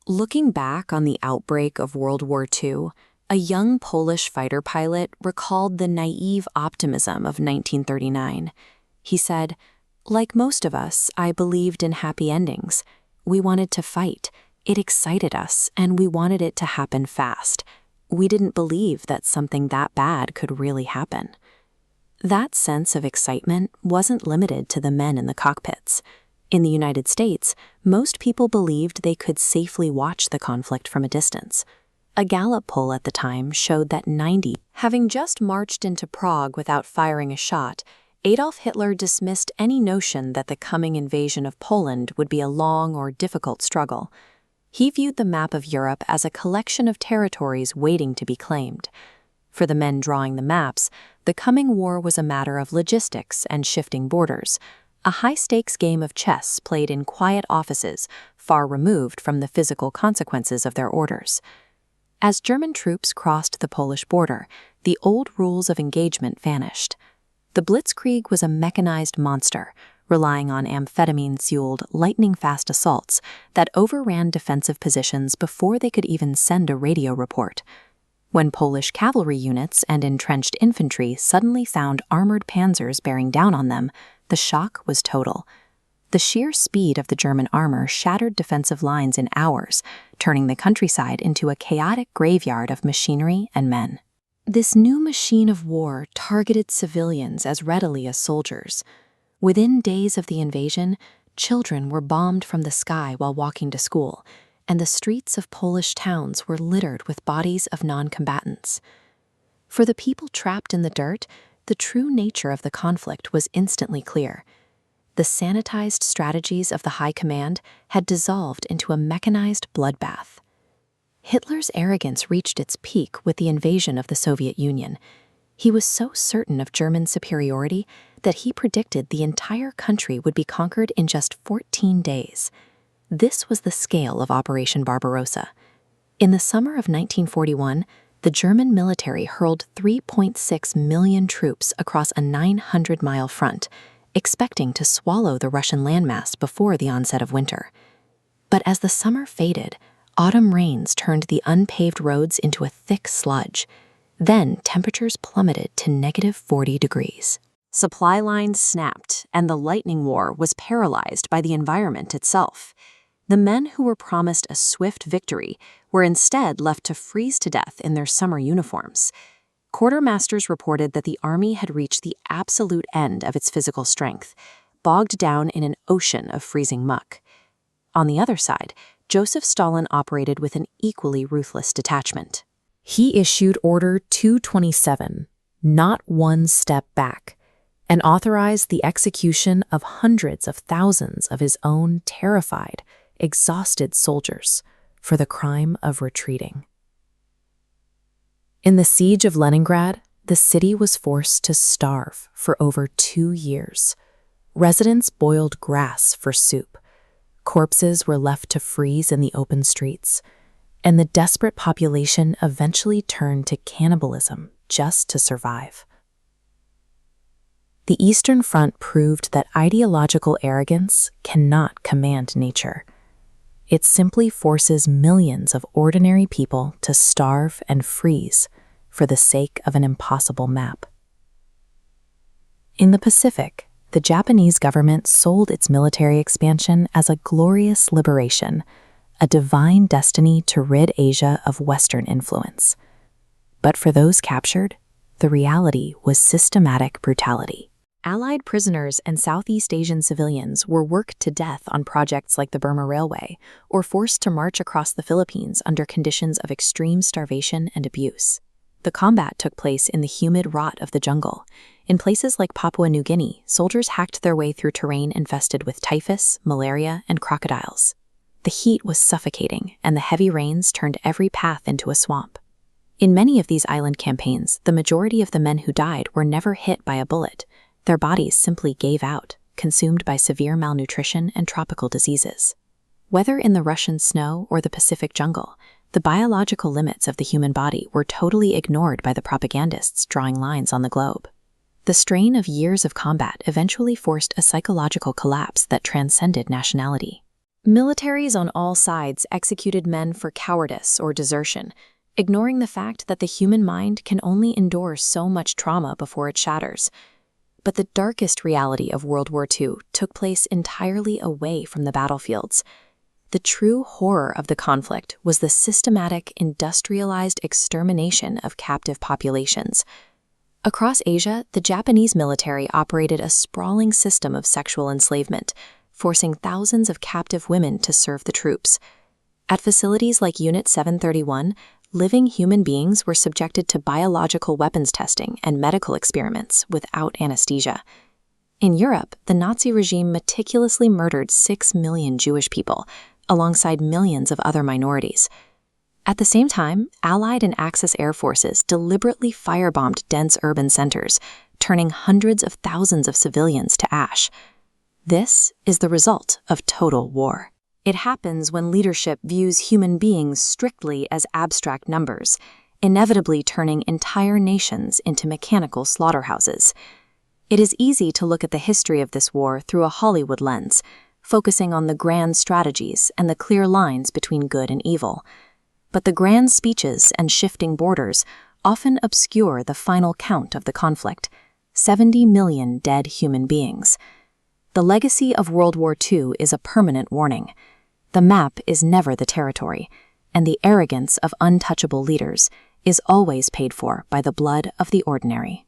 Looking back on the outbreak of World War II, a young Polish fighter pilot recalled the naive optimism of 1939. He said, "Like most of us, I believed in happy endings. We wanted to fight. It excited us, and we wanted it to happen fast. We didn't believe that something that bad could really happen." That sense of excitement wasn't limited to the men in the cockpits. In the United States, most people believed they could safely watch the conflict from a distance. A Gallup poll at the time showed that 90, having just marched into Prague without firing a shot, Adolf Hitler dismissed any notion that the coming invasion of Poland would be a long or difficult struggle. He viewed the map of Europe as a collection of territories waiting to be claimed. For the men drawing the maps, the coming war was a matter of logistics and shifting borders, a high-stakes game of chess played in quiet offices, far removed from the physical consequences of their orders. As German troops crossed the Polish border, the old rules of engagement vanished. The Blitzkrieg was a mechanized monster, relying on amphetamine-fueled, lightning-fast assaults that overran defensive positions before they could even send a radio report. When Polish cavalry units and entrenched infantry suddenly found armored panzers bearing down on them, the shock was total. The sheer speed of the German armor shattered defensive lines in hours, turning the countryside into a chaotic graveyard of machinery and men. This new machine of war targeted civilians as readily as soldiers. Within days of the invasion, children were bombed from the sky while walking to school, and the streets of Polish towns were littered with bodies of non-combatants. For the people trapped in the dirt, the true nature of the conflict was instantly clear. The sanitized strategies of the High Command had dissolved into a mechanized bloodbath. Hitler's arrogance reached its peak with the invasion of the Soviet Union. He was so certain of German superiority that he predicted the entire country would be conquered in just 14 days. This was the scale of Operation Barbarossa. In the summer of 1941, the German military hurled 3.6 million troops across a 900-mile front, expecting to swallow the Russian landmass before the onset of winter. But as the summer faded, autumn rains turned the unpaved roads into a thick sludge. Then temperatures plummeted to -40 degrees. Supply lines snapped, and the lightning war was paralyzed by the environment itself. The men who were promised a swift victory were instead left to freeze to death in their summer uniforms. Quartermasters reported that the army had reached the absolute end of its physical strength, bogged down in an ocean of freezing muck. On the other side, Joseph Stalin operated with an equally ruthless detachment. He issued Order 227, not one step back, and authorized the execution of hundreds of thousands of his own terrified, exhausted soldiers for the crime of retreating. In the siege of Leningrad, the city was forced to starve for over 2 years. Residents boiled grass for soup. Corpses were left to freeze in the open streets, and the desperate population eventually turned to cannibalism just to survive. The Eastern Front proved that ideological arrogance cannot command nature. It simply forces millions of ordinary people to starve and freeze for the sake of an impossible map. In the Pacific, the Japanese government sold its military expansion as a glorious liberation, a divine destiny to rid Asia of Western influence. But for those captured, the reality was systematic brutality. Allied prisoners and Southeast Asian civilians were worked to death on projects like the Burma Railway, or forced to march across the Philippines under conditions of extreme starvation and abuse. The combat took place in the humid rot of the jungle. In places like Papua New Guinea, soldiers hacked their way through terrain infested with typhus, malaria, and crocodiles. The heat was suffocating, and the heavy rains turned every path into a swamp. In many of these island campaigns, the majority of the men who died were never hit by a bullet. Their bodies simply gave out, consumed by severe malnutrition and tropical diseases. Whether in the Russian snow or the Pacific jungle, the biological limits of the human body were totally ignored by the propagandists drawing lines on the globe. The strain of years of combat eventually forced a psychological collapse that transcended nationality. Militaries on all sides executed men for cowardice or desertion, ignoring the fact that the human mind can only endure so much trauma before it shatters. But the darkest reality of World War II took place entirely away from the battlefields. The true horror of the conflict was the systematic, industrialized extermination of captive populations. Across Asia, the Japanese military operated a sprawling system of sexual enslavement, forcing thousands of captive women to serve the troops. At facilities like Unit 731, living human beings were subjected to biological weapons testing and medical experiments without anesthesia. In Europe, the Nazi regime meticulously murdered 6 million Jewish people, alongside millions of other minorities. At the same time, Allied and Axis air forces deliberately firebombed dense urban centers, turning hundreds of thousands of civilians to ash. This is the result of total war. It happens when leadership views human beings strictly as abstract numbers, inevitably turning entire nations into mechanical slaughterhouses. It is easy to look at the history of this war through a Hollywood lens, focusing on the grand strategies and the clear lines between good and evil. But the grand speeches and shifting borders often obscure the final count of the conflict: 70 million dead human beings. The legacy of World War II is a permanent warning. The map is never the territory, and the arrogance of untouchable leaders is always paid for by the blood of the ordinary.